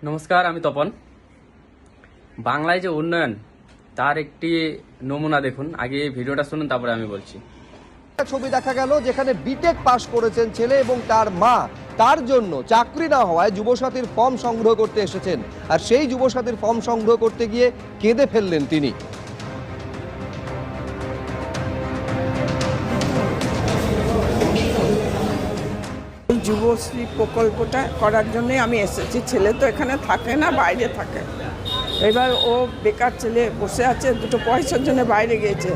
নমস্কার, আমি তপন। বাংলায় যে উন্নয়ন তার একটি নমুনা দেখুন। আগে এই ভিডিওটা শুনুন, তারপরে আমি বলছি। ছবি দেখা গেল যেখানে বিটেক পাস করেছেন ছেলে এবং তার মা তার জন্য চাকরি না হওয়ায় যুবসাথীর ফর্ম সংগ্রহ করতে এসেছেন, আর সেই যুবসাথীর ফর্ম সংগ্রহ করতে গিয়ে কেঁদে ফেললেন তিনি। এই যুবশ্রী প্রকল্পটা করার জন্য আমি এসেছি। ছেলে তো এখানে থাকে না, বাইরে থাকে। এবার ও বেকার ছেলে বসে আছে, দুটো পয়সার জন্য বাইরে গিয়েছে।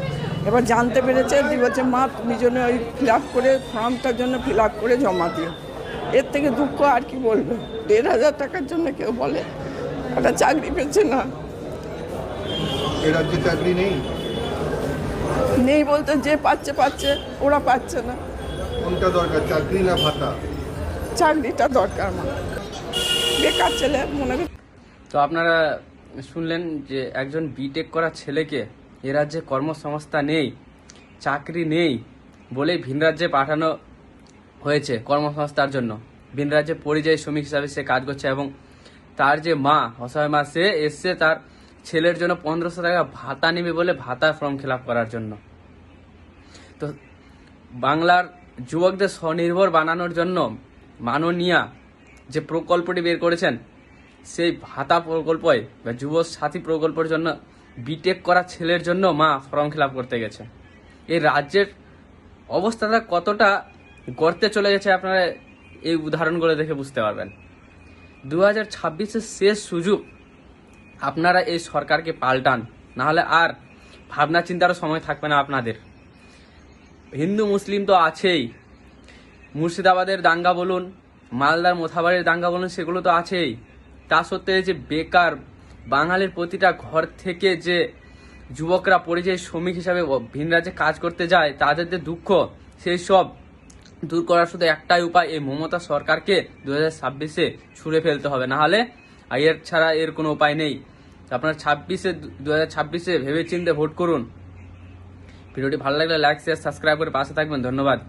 এবার জানতে পেরেছে, বলছে মা তুমি জন্য ওই ফিল আপ করে ফর্মটার জন্য ফিল আপ করে জমা দিও। এর থেকে দুঃখ আর কি বলবে? 1,500 টাকার জন্য কেউ বলে একটা চাকরি পেয়েছে না। এ রাজ্যে চাকরি নেই? নেই বলতে যে পাচ্ছে পাচ্ছে, ওরা পাচ্ছে না। কোনটা দরকার, চাকরি না ভাতা? চাকরিটা দরকার মা, বেকার ছেলে মনে করি। তো আপনারা শুনলেন যে একজন বিটেক করা ছেলেকে এ রাজ্যে কর্মসংস্থান নেই, চাকরি নেই বলেই ভিন রাজ্যে পাঠানো হয়েছে কর্মসংস্থার জন্য। ভিন রাজ্যে পরিযায়ী শ্রমিক হিসাবে সে কাজ করছে এবং তার যে মা, অসহায় মা, সে এসছে তার ছেলের জন্য 1500 টাকা ভাতা নেবে বলে ভাতা ফর্ম ফিল আপ করার জন্য। তো বাংলার যুবকদের স্বনির্ভর বানানোর জন্য মাননীয়া যে প্রকল্পটি বের করেছেন, সেই ভাতা প্রকল্পে বা যুব সাথী প্রকল্পের জন্য বিটেক করা ছেলের জন্য মা ফর্ম ফিল আপ করতে গেছে। এই রাজ্যের অবস্থাটা কতটা গর্তে চলে গেছে আপনারা এই উদাহরণগুলো দেখে বুঝতে পারবেন। 2026-এর শেষ সুযোগ, আপনারা এই সরকারকে পাল্টান, নাহলে আর ভাবনা চিন্তারও সময় থাকবে না আপনাদের। হিন্দু মুসলিম তো আছেই, মুর্শিদাবাদের দাঙ্গা বলুন, মালদার মোথাবাড়ির দাঙ্গা বলুন, সেগুলো তো আছেই। তা সত্ত্বেও যে বেকার বাঙালির প্রতিটা ঘর থেকে যে যুবকরা পরিযায়ী শ্রমিক হিসাবে ভিন রাজ্যে কাজ করতে যায়, তাদের যে দুঃখ, সেই সব দূর করার শুধু একটাই উপায়, এই মমতা সরকারকে 2026-এ ছুঁড়ে ফেলতে হবে, নাহলে এর ছাড়া এর কোনো উপায় নেই। আপনার 2026-এ ভেবে চিন্তে ভোট করুন। ভিডিওটি ভালো লাগলে লাইক, শেয়ার, সাবস্ক্রাইব করে পাশে থাকবেন। ধন্যবাদ।